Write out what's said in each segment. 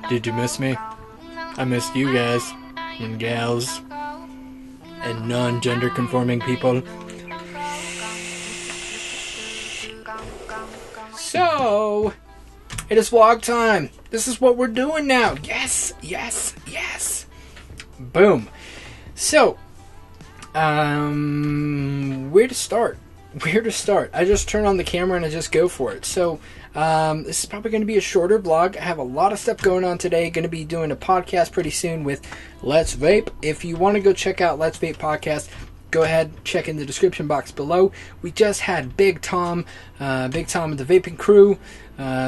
Did you miss me? I missed you guys and gals and non-gender conforming people. So, it is vlog time. This is what we're doing now. Yes, yes, yes. Boom. So, where to start? Where to start? I just turn on the camera and I just go for it. So, this is probably going to be a shorter vlog. I have a lot of stuff going on today. Going to be doing a podcast pretty soon with Let's Vape. If you want to go check out Let's Vape podcast, go ahead, check in the description box below. We just had Big Tom of the Vaping Crew,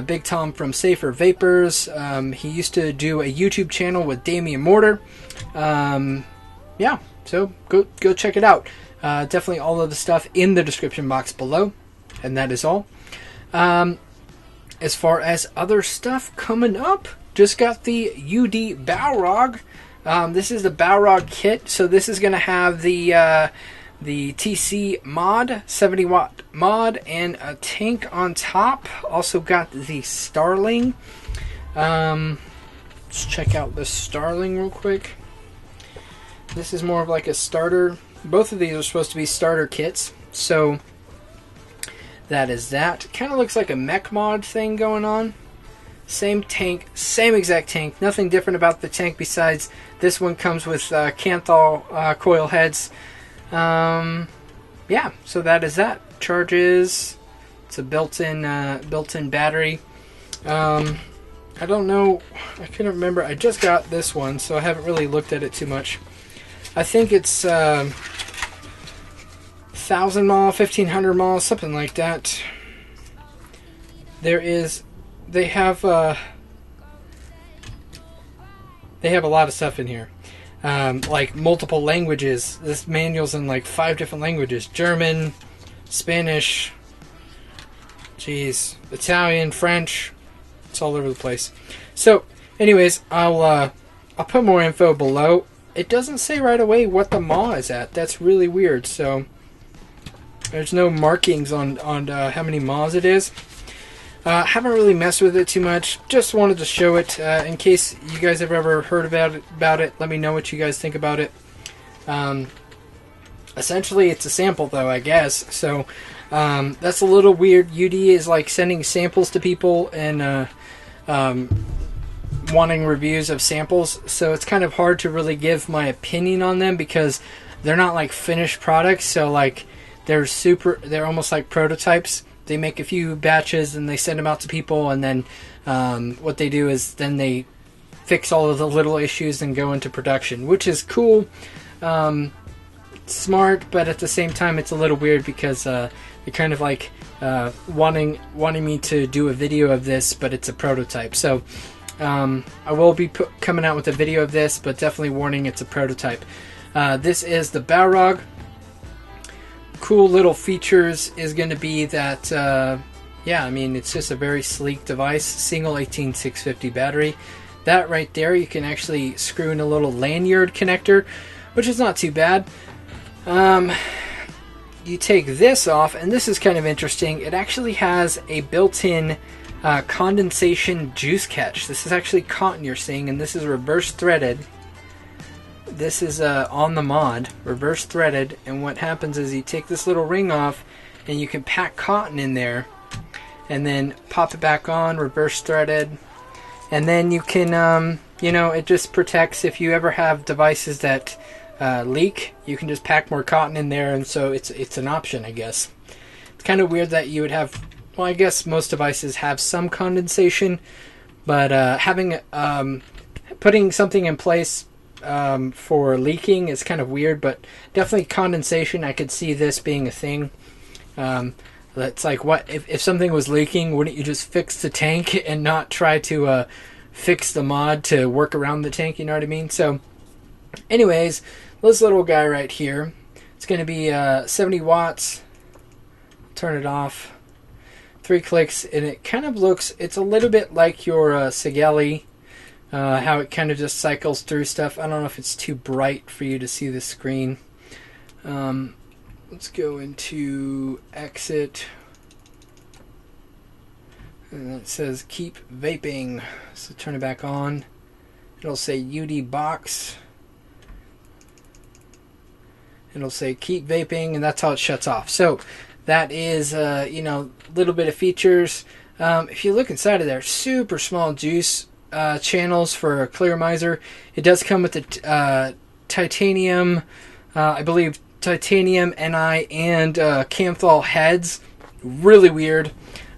Big Tom from Safer Vapours. He used to do a YouTube channel with Damian Mortar. Yeah, so go check it out. Definitely all of the stuff in the description box below, and that is all. As far as other stuff coming up, just got the Youde Balrog. This is the Balrog kit, so this is going to have the TC mod, 70 watt mod, and a tank on top. Also got the Starling. Let's check out the Starling real quick. This is more of like a starter. Both of these are supposed to be starter kits, so that is that. Kind of looks like a mech mod thing going on. Same tank, same exact tank. Nothing different about the tank besides this one comes with Canthal coil heads. Yeah, so that is that. Charges. It's a built-in battery. I don't know. I couldn't remember. I just got this one, so I haven't really looked at it too much. I think it's 1,000 mAh, 1,500 mAh, something like that. They have a lot of stuff in here. Like multiple languages. This manual's in like 5 different languages. German, Spanish, Italian, French. It's all over the place. So, anyways, I'll put more info below. It doesn't say right away what the mAh is at. That's really weird. So there's no markings on how many mAhs it is. Haven't really messed with it too much. Just wanted to show it in case you guys have ever heard about it. Let me know what you guys think about it. Essentially, it's a sample, though, I guess. So that's a little weird. Youde is like sending samples to people and wanting reviews of samples. So it's kind of hard to really give my opinion on them because they're not like finished products. So like they're almost like prototypes. They make a few batches and they send them out to people, and then what they do is then they fix all of the little issues and go into production, which is cool, smart, but at the same time it's a little weird because they're kind of like wanting me to do a video of this, but it's a prototype. So I will be coming out with a video of this, but definitely warning it's a prototype. This is the Balrog. Cool little features is going to be that, yeah, I mean, it's just a very sleek device. Single 18650 battery. That right there, you can actually screw in a little lanyard connector, which is not too bad. You take this off, and this is kind of interesting. It actually has a built-in condensation juice catch. This is actually cotton you're seeing, and this is reverse threaded. This is on the mod, reverse threaded, and what happens is you take this little ring off and you can pack cotton in there and then pop it back on, reverse threaded, and then you can, you know, it just protects if you ever have devices that leak, you can just pack more cotton in there, and so it's an option, I guess. It's kind of weird that you would have, well, I guess most devices have some condensation, but putting something in place for leaking is kind of weird, but definitely condensation, I could see this being a thing. That's like, what if something was leaking, wouldn't you just fix the tank and not try to fix the mod to work around the tank, you know what I mean? So anyways, this little guy right here, it's going to be 70 watts. Turn it off, 3 clicks, and it kind of looks, it's a little bit like your Sigelli. How it kind of just cycles through stuff. I don't know if it's too bright for you to see the screen. Let's go into exit. And it says keep vaping. So turn it back on. It'll say Youde box. It'll say keep vaping, and that's how it shuts off. So that is, you know, a little bit of features. If you look inside of there, super small juice channels for a clear miser. It does come with the titanium, I believe titanium, Ni, and Camthol heads. Really weird.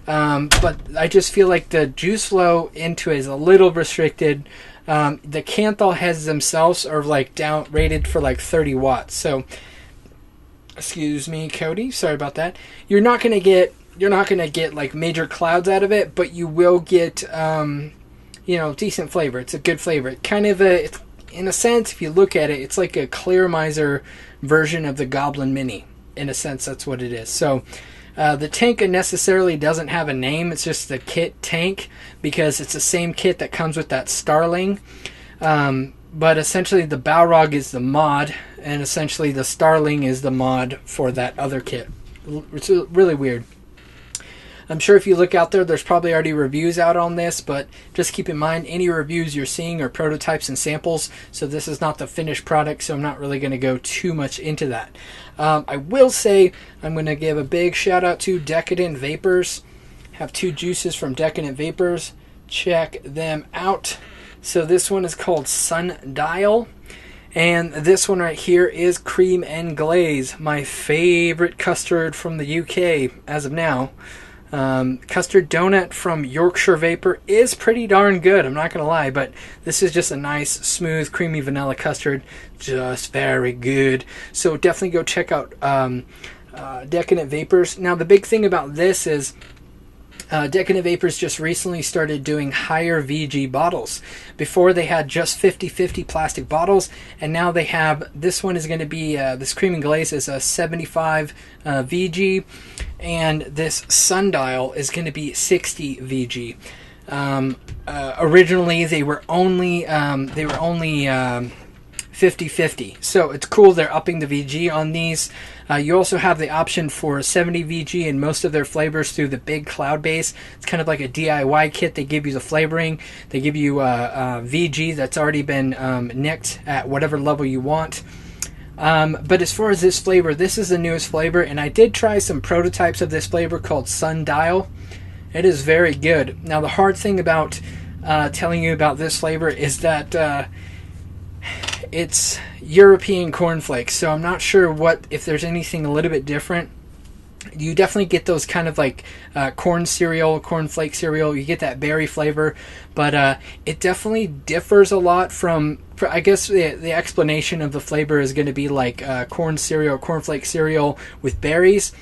But I just feel like the juice flow into it is a little restricted. The Camthol heads themselves are like down rated for like 30 watts. So, excuse me, Cody. Sorry about that. You're not gonna get like major clouds out of it, but you will get you know, decent flavor. It's a good flavor. Kind of it's, in a sense, if you look at it, it's like a clear miser version of the Goblin Mini. In a sense, that's what it is. So. The tank necessarily doesn't have a name. It's just the kit tank because it's the same kit that comes with that Starling. But essentially the Balrog is the mod, and essentially the Starling is the mod for that other kit. It's really weird. I'm sure if you look out there, there's probably already reviews out on this, but just keep in mind any reviews you're seeing are prototypes and samples, so this is not the finished product, so I'm not really going to go too much into that. I will say I'm going to give a big shout out to Decadent Vapours. Have 2 juices from Decadent Vapours. Check them out. So this one is called Sundial, and this one right here is Cream and Glaze, my favorite custard from the UK as of now. Custard donut from Yorkshire Vapor is pretty darn good, I'm not gonna lie, but this is just a nice smooth creamy vanilla custard, just very good. So definitely go check out Decadent Vapours. Now the big thing about this is Decadent Vapours just recently started doing higher VG bottles. Before they had just 50/50 plastic bottles, and now they have, this one is going to be, this Cream and Glaze is a 75 VG, and this Sundial is going to be 60 VG. Originally they were only 50/50, so it's cool they're upping the VG on these. You also have the option for 70 VG in most of their flavors through the big cloud base. It's kind of like a DIY kit. They give you the flavoring. They give you VG that's already been nicked at whatever level you want. But as far as this flavor, this is the newest flavor, and I did try some prototypes of this flavor called Sundial. It is very good. Now the hard thing about telling you about this flavor is that it's European cornflakes, so I'm not sure if there's anything a little bit different. You definitely get those kind of like corn cereal, cornflake cereal. You get that berry flavor, but it definitely differs a lot from. I guess the explanation of the flavor is going to be like corn cereal, cornflake cereal with berries.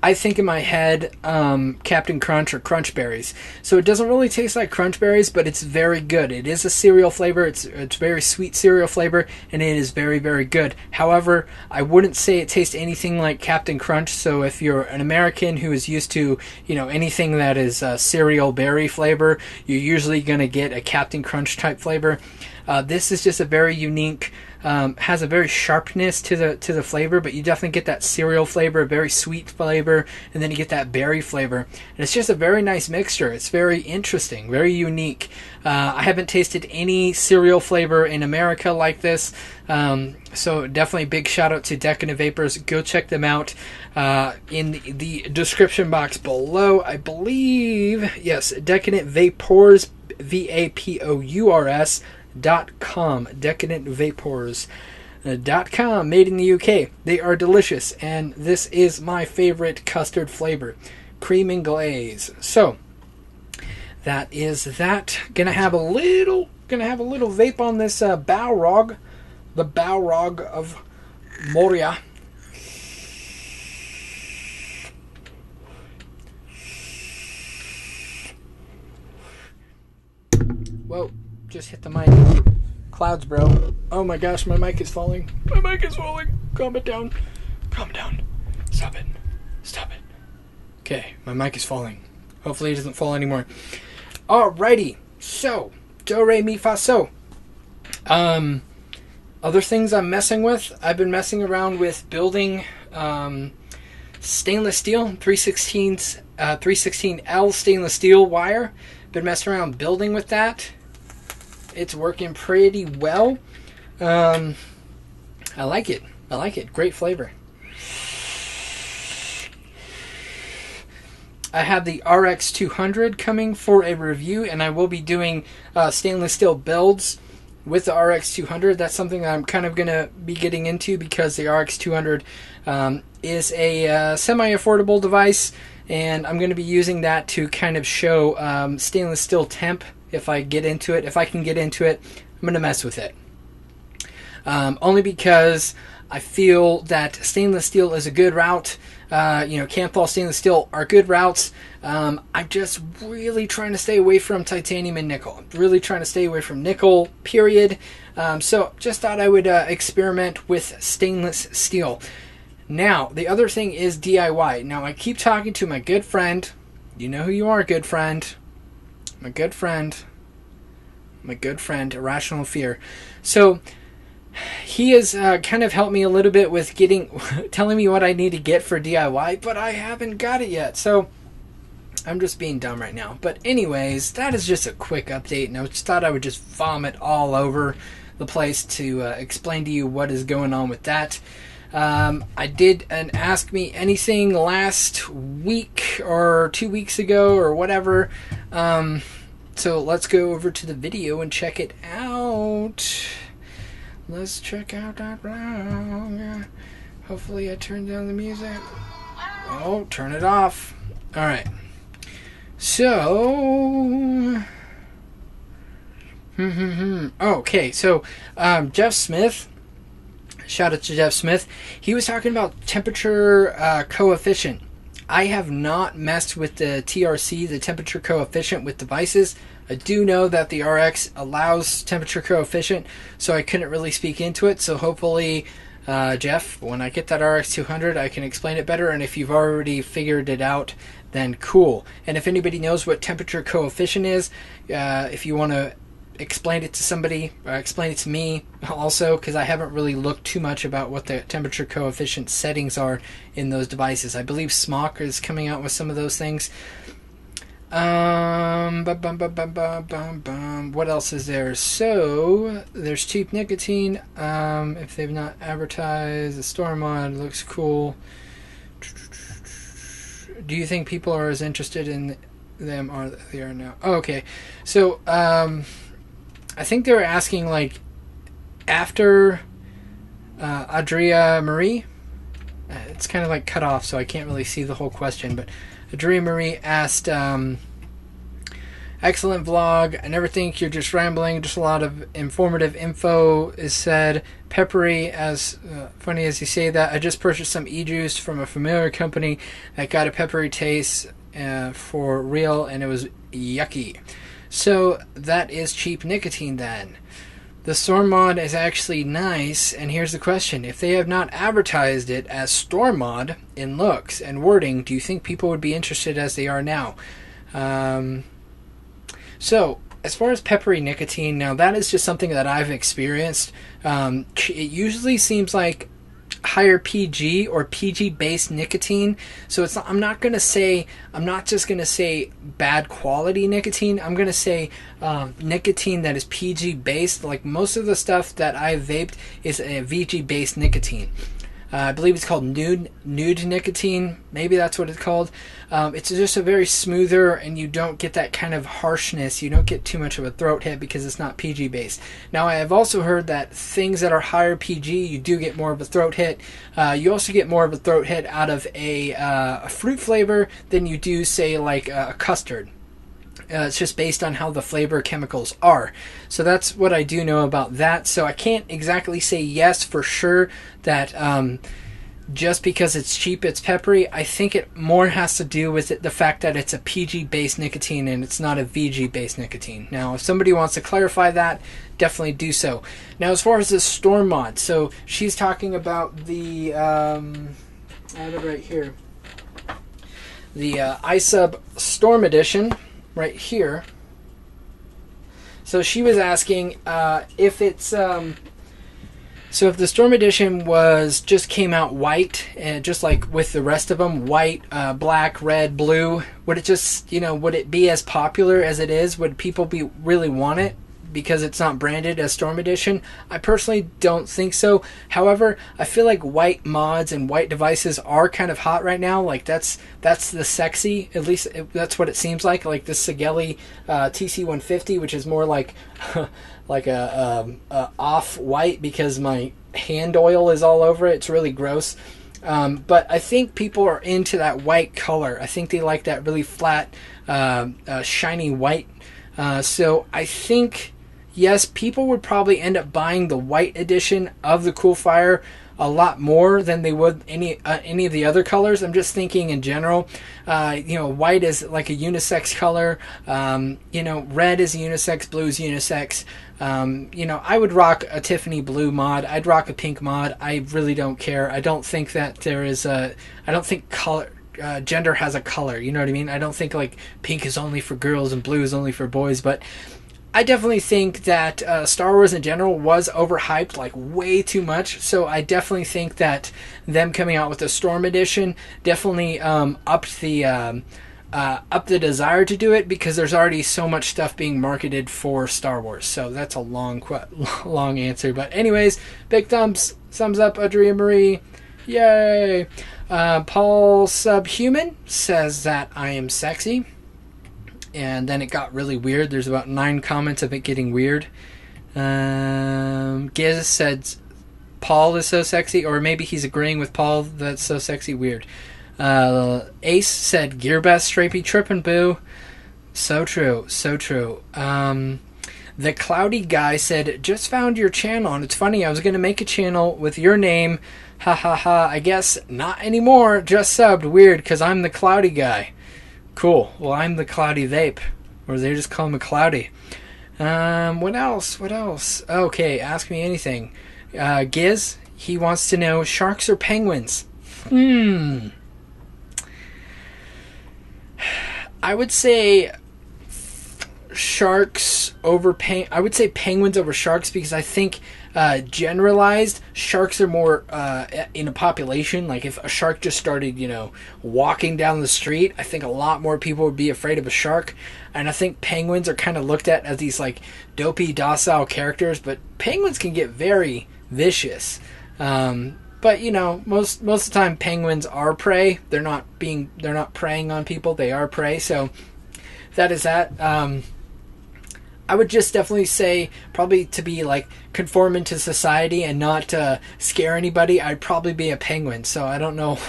I think in my head Captain Crunch or Crunch Berries. So it doesn't really taste like Crunch Berries, but it's very good. It is a cereal flavor. It's very sweet cereal flavor, and it is very, very good. However, I wouldn't say it tastes anything like Captain Crunch. So if you're an American who is used to, you know, anything that is cereal berry flavor, you're usually going to get a Captain Crunch type flavor. This is just a very unique, has a very sharpness to the flavor, but you definitely get that cereal flavor, a very sweet flavor, and then you get that berry flavor. And it's just a very nice mixture. It's very interesting, very unique. I haven't tasted any cereal flavor in America like this, so definitely big shout out to Decadent Vapours. Go check them out in the description box below. I believe, yes, Decadent Vapours, VAPOURS.com, decadentvapours.com, made in the UK. They are delicious, and this is my favorite custard flavor, cream and glaze. So that is that. Gonna have a little vape on this Balrog, the Balrog of Moria. Whoa, just hit the mic. Clouds, bro. Oh my gosh, my mic is falling. My mic is falling. Calm it down. Calm down. Stop it. Stop it. Okay, my mic is falling. Hopefully it doesn't fall anymore. Alrighty. So, do, re, mi, fa, so. Other things I'm messing with. I've been messing around with building stainless steel, 316L stainless steel wire. Been messing around building with that. It's working pretty well. I like it. I like it. Great flavor. I have the RX200 coming for a review, and I will be doing stainless steel builds with the RX200. That's something that I'm kind of going to be getting into because the RX200 is a semi-affordable device, and I'm going to be using that to kind of show stainless steel temp if I get into it. If I can get into it, I'm going to mess with it. Only because I feel that stainless steel is a good route. Canthal stainless steel are good routes. I'm just really trying to stay away from titanium and nickel. I'm really trying to stay away from nickel, period. So just thought I would experiment with stainless steel. Now, the other thing is DIY. Now, I keep talking to my good friend. You know who you are, good friend. My good friend, Irrational Fear. So he has kind of helped me a little bit with telling me what I need to get for DIY, but I haven't got it yet. So I'm just being dumb right now. But anyways, that is just a quick update, and I just thought I would just vomit all over the place to explain to you what is going on with that. I did an Ask Me Anything last week or 2 weeks ago or whatever. So let's go over to the video and check it out. Let's check out that vlog. Hopefully I turned down the music. Oh, turn it off. Alright. So... Okay, so Jeff Smith... Shout out to Jeff Smith. He was talking about temperature coefficient. I have not messed with the TRC, the temperature coefficient, with devices. I do know that the RX allows temperature coefficient, so I couldn't really speak into it. So hopefully, Jeff, when I get that RX200, I can explain it better. And if you've already figured it out, then cool. And if anybody knows what temperature coefficient is, if you want to explain it to somebody, explain it to me also, because I haven't really looked too much about what the temperature coefficient settings are in those devices. I believe Smock is coming out with some of those things. What else is there? So there's cheap nicotine. If they've not advertised, the store mod looks cool. Do you think people are as interested in them as they are now? Oh, okay, so I think they were asking, like, after Adria Marie. It's kind of like cut off, so I can't really see the whole question. But Adria Marie asked, excellent vlog. I never think you're just rambling. Just a lot of informative info is said. Peppery, as funny as you say that. I just purchased some e-juice from a familiar company that got a peppery taste for real, and it was yucky. So that is cheap nicotine then. The Storm mod is actually nice, and here's the question. If they have not advertised it as Storm mod in looks and wording, do you think people would be interested as they are now? So, as far as peppery nicotine, now that is just something that I've experienced. It usually seems like higher PG or PG based nicotine. So it's not, I'm not just gonna say bad quality nicotine. I'm gonna say nicotine that is PG based. Like most of the stuff that I've vaped is a VG based nicotine. I believe it's called nude nicotine. Maybe that's what it's called. It's just a very smoother, and you don't get that kind of harshness. You don't get too much of a throat hit because it's not PG based. Now, I have also heard that things that are higher PG, you do get more of a throat hit. You also get more of a throat hit out of a fruit flavor than you do, say, like a custard. It's just based on how the flavor chemicals are. So that's what I do know about that. So I can't exactly say yes for sure that just because it's cheap, it's peppery. I think it more has to do with the fact that it's a PG-based nicotine and it's not a VG-based nicotine. Now, if somebody wants to clarify that, definitely do so. Now, as far as the Storm mod, so she's talking about the, I have it right here, the iSub Storm Edition. Right here. So she was asking if it's So if the Storm Edition just came out white, and just like with the rest of them, white, black, red, blue, would it just, would it be as popular as it is? Would people really want it because it's not branded as Storm Edition? I personally don't think so. However, I feel like white mods and white devices are kind of hot right now. Like that's the sexy, at least that's what it seems like. Like this Sigelli TC150, which is more like like a off white because my hand oil is all over it. It's really gross. But I think people are into that white color. I think they like that really flat, shiny white. So I think, yes, people would probably end up buying the white edition of the Coolfire a lot more than they would any of the other colors. I'm just thinking in general. White is like a unisex color. Red is unisex, blue is unisex. I would rock a Tiffany blue mod. I'd rock a pink mod. I really don't care. I don't think that there is I don't think color. Gender has a color, you know what I mean? I don't think like pink is only for girls and blue is only for boys, but I definitely think that Star Wars in general was overhyped, like way too much. So I definitely think that them coming out with the Storm Edition definitely upped the desire to do it, because there's already so much stuff being marketed for Star Wars. So that's a long answer. But anyways, big thumbs up, Adria Marie. Yay! Paul Subhuman says that I am sexy. And then it got really weird. There's about 9 comments of it getting weird. Giz said Paul is so sexy, or maybe he's agreeing with Paul that's so sexy. Weird. Ace said Gearbest Strapey Trippin' Boo. So true, so true. The Cloudy Guy said, just found your channel, and it's funny, I was going to make a channel with your name. Ha ha ha, I guess not anymore, just subbed. Weird, because I'm the Cloudy Guy. Cool. Well, I'm the Cloudy Vape, or they just call me Cloudy. What else? Okay, ask me anything. Giz, he wants to know, sharks or penguins? I would say sharks over I would say penguins over sharks, because I think generalized sharks are more in a population. Like if a shark just started walking down the street, I think a lot more people would be afraid of a shark. And I think penguins are kind of looked at as these like dopey, docile characters, but penguins can get very vicious. But most of the time penguins are prey. They're not preying on people, they are prey. So that is that. I would just definitely say, probably to be like conform into society and not scare anybody, I'd probably be a penguin. So I don't know.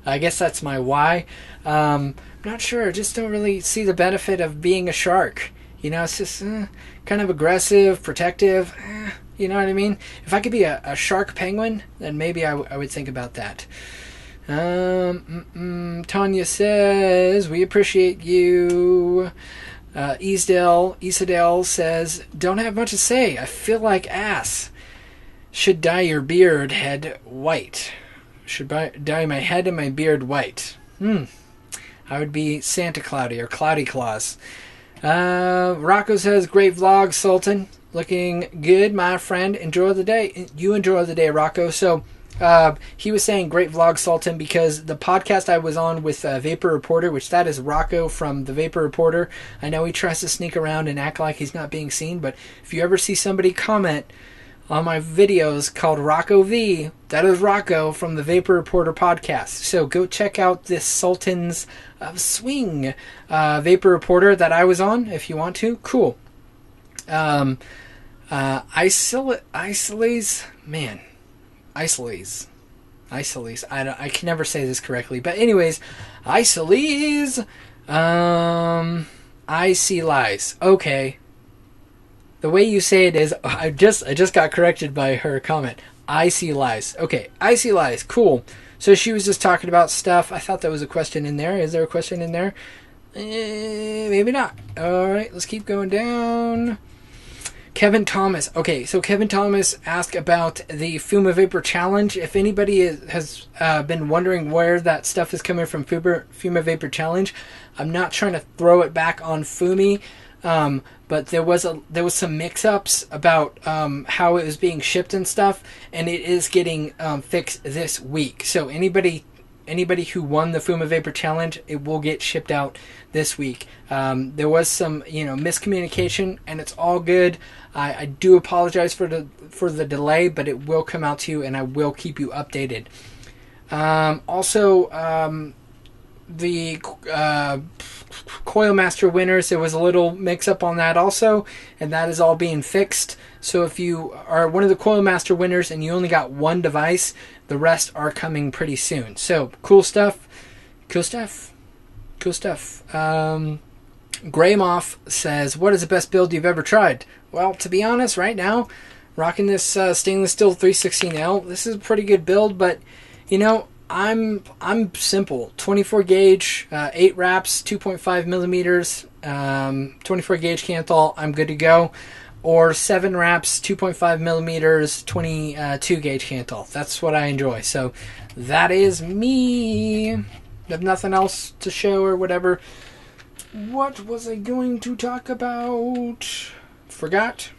I guess that's my why. I'm not sure. I just don't really see the benefit of being a shark. It's just kind of aggressive, protective. You know what I mean? If I could be a shark penguin, then maybe I would think about that. Tanya says, we appreciate you. Isadel says, don't have much to say. I feel like ass. Should dye your beard head white. Should dye my head and my beard white. I would be Santa Cloudy or Cloudy Claus. Rocco says, great vlog, Sultan. Looking good, my friend. Enjoy the day. You enjoy the day, Rocco. So, he was saying great vlog, Sultan, because the podcast I was on with Vapor Reporter, which that is Rocco from the Vapor Reporter. I know he tries to sneak around and act like he's not being seen, but if you ever see somebody comment on my videos called Rocco V, that is Rocco from the Vapor Reporter podcast. So go check out this Sultan's Swing Vapor Reporter that I was on if you want to. Cool. Isolese. I can never say this correctly, but anyways, Isolese. I see lies. Okay. The way you say it is, I just got corrected by her comment. I see lies. Okay, I see lies. Cool. So she was just talking about stuff. I thought there was a question in there. Is there a question in there? Maybe not. All right, let's keep going down. Kevin Thomas. Okay, so Kevin Thomas asked about the Fuma Vapor Challenge. If anybody has been wondering where that stuff is coming from, Fuma Vapor Challenge, I'm not trying to throw it back on Fumi. But there was some mix-ups about how it was being shipped and stuff, and it is getting fixed this week. So anybody who won the Fuma Vapor Challenge, it will get shipped out this week. There was some miscommunication, and it's all good. I do apologize for the delay, but it will come out to you, and I will keep you updated. The Coil Master winners, there was a little mix-up on that also, and that is all being fixed. So if you are one of the Coil Master winners and you only got one device, the rest are coming pretty soon. So cool stuff. Grey Moth says, what is the best build you've ever tried? Well, to be honest, right now, rocking this stainless steel 316L, this is a pretty good build, but I'm simple. 24 gauge, 8 wraps, 2.5 millimeters, 24 gauge Canthal, I'm good to go. Or 7 wraps, 2.5 millimeters, 22 gauge Canthal. That's what I enjoy. So that is me. I have nothing else to show or whatever. What was I going to talk about? I forgot.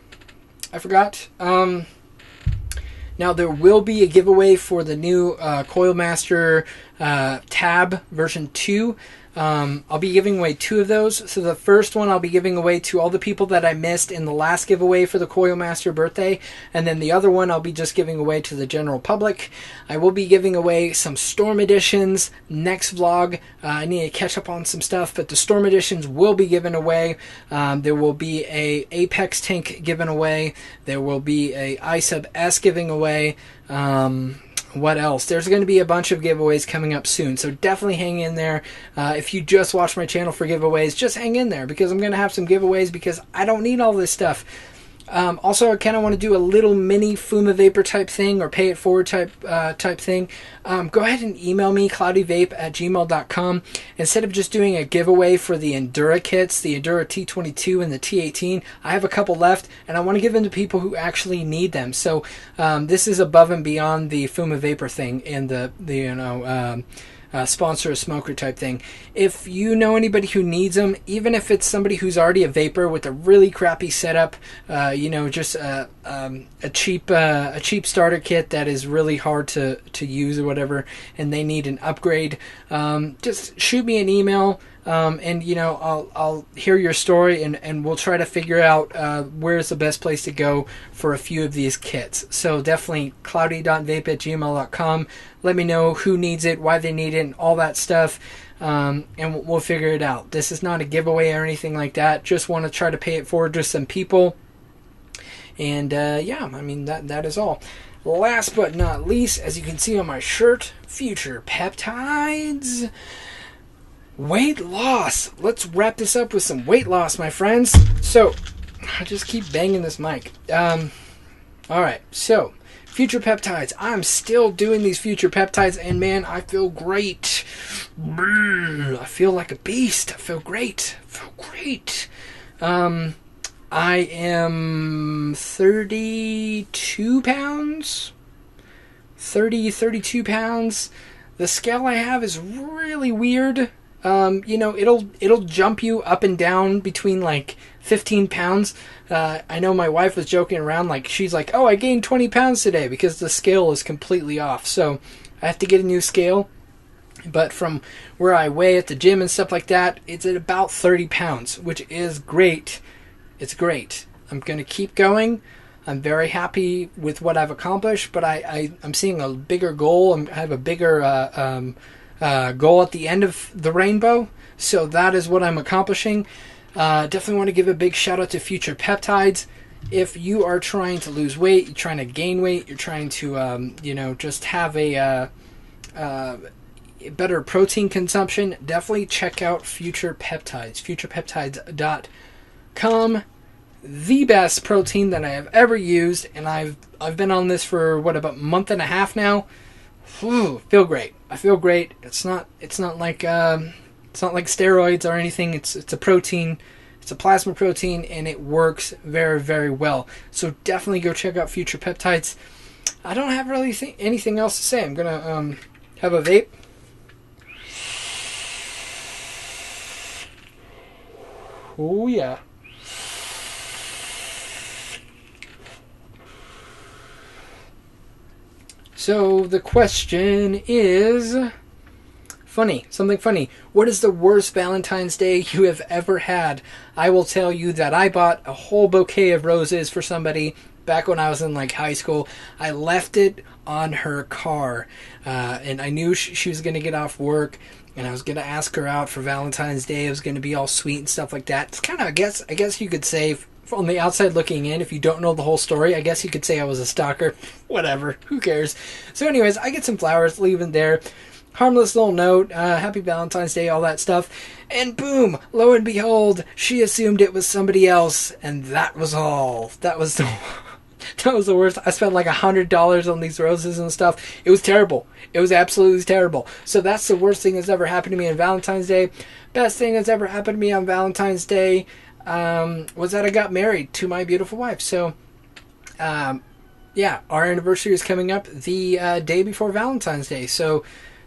Now, there will be a giveaway for the new Coil Master tab version 2. I'll be giving away 2 of those. So the first one I'll be giving away to all the people that I missed in the last giveaway for the Coil Master birthday. And then the other one I'll be just giving away to the general public. I will be giving away some Storm Editions next vlog. I need to catch up on some stuff, but the Storm Editions will be given away. There will be a Apex tank given away. There will be a iSub S giving away. What else? There's going to be a bunch of giveaways coming up soon, so definitely hang in there. If you just watch my channel for giveaways, just hang in there, because I'm going to have some giveaways, because I don't need all this stuff. Also, I kind of want to do a little mini Fuma Vapor type thing, or pay it forward type thing. Go ahead and email me, cloudyvape@gmail.com. Instead of just doing a giveaway for the Endura kits, the Endura T22 and the T18, I have a couple left, and I want to give them to people who actually need them. So this is above and beyond the Fuma Vapor thing and the sponsor a smoker type thing. If you know anybody who needs them, even if it's somebody who's already a vapor with a really crappy setup, just a cheap starter kit that is really hard to use or whatever, and they need an upgrade, just shoot me an email. And I'll hear your story, and we'll try to figure out where's the best place to go for a few of these kits. So definitely cloudy.vape@gmail.com. Let me know who needs it, why they need it, and all that stuff, and we'll figure it out. This is not a giveaway or anything like that. Just want to try to pay it forward to some people. And that is all. Last but not least, as you can see on my shirt, Future Peptides. Weight loss. Let's wrap this up with some weight loss, my friends. So, I just keep banging this mic. Alright, so, Future Peptides. I'm still doing these Future Peptides, and man, I feel great. I feel like a beast. I feel great. I am 32 pounds. 32 pounds. The scale I have is really weird. It'll jump you up and down between like 15 pounds. I know my wife was joking around, like she's like, oh, I gained 20 pounds today, because the scale is completely off. So I have to get a new scale. But from where I weigh at the gym and stuff like that, it's at about 30 pounds, which is great. It's great. I'm going to keep going. I'm very happy with what I've accomplished, but I'm seeing a bigger goal. I have a bigger goal at the end of the rainbow, so that is what I'm accomplishing. Definitely want to give a big shout out to Future Peptides. If you are trying to lose weight, you're trying to gain weight, you're trying to just have a better protein consumption, definitely check out Future Peptides. futurepeptides.com. The best protein that I have ever used, and I've been on this for about a month and a half now. Whew, feel great. I feel great. It's not like steroids or anything. It's a protein. It's a plasma protein, and it works very, very well. So definitely go check out Future Peptides. I don't have really anything else to say. I'm gonna have a vape. Oh yeah. So the question is funny, something funny. What is the worst Valentine's Day you have ever had? I will tell you that I bought a whole bouquet of roses for somebody back when I was in like high school. I left it on her car, and I knew she was going to get off work, and I was going to ask her out for Valentine's Day. It was going to be all sweet and stuff like that. It's kind of, I guess you could say, on the outside looking in, if you don't know the whole story, I guess you could say I was a stalker. Whatever, who cares? So anyways, I get some flowers, leave it there. Harmless little note, happy Valentine's Day, all that stuff. And boom, lo and behold, she assumed it was somebody else, and that was all. That was the worst. I spent like $100 on these roses and stuff. It was terrible. It was absolutely terrible. So that's the worst thing that's ever happened to me on Valentine's Day. Best thing that's ever happened to me on Valentine's Day was that I got married to my beautiful wife. So, yeah, our anniversary is coming up the day before Valentine's Day. So,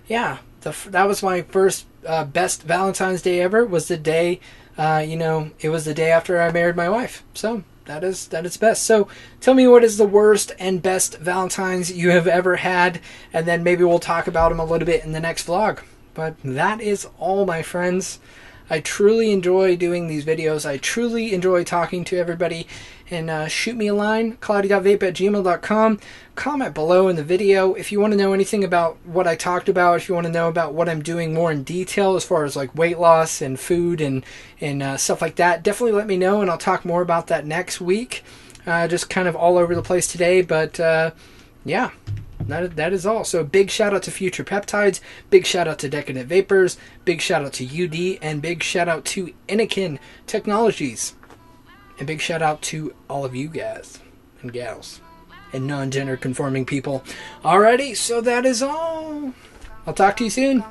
yeah, that was my first best Valentine's Day ever. Was the day, it was the day after I married my wife. So that is best. So tell me, what is the worst and best Valentine's you have ever had, and then maybe we'll talk about them a little bit in the next vlog. But that is all, my friends. I truly enjoy doing these videos. I truly enjoy talking to everybody. And shoot me a line, cloudy.vape@gmail.com. Comment below in the video if you want to know anything about what I talked about, if you want to know about what I'm doing more in detail as far as like weight loss and food and stuff like that. Definitely let me know, and I'll talk more about that next week. Just kind of all over the place today, but yeah. That is all. So big shout out to Future Peptides, big shout out to Decadent Vapours, big shout out to Youde, and big shout out to Anakin Technologies. And big shout out to all of you guys and gals and non-gender conforming people. Alrighty, so that is all. I'll talk to you soon.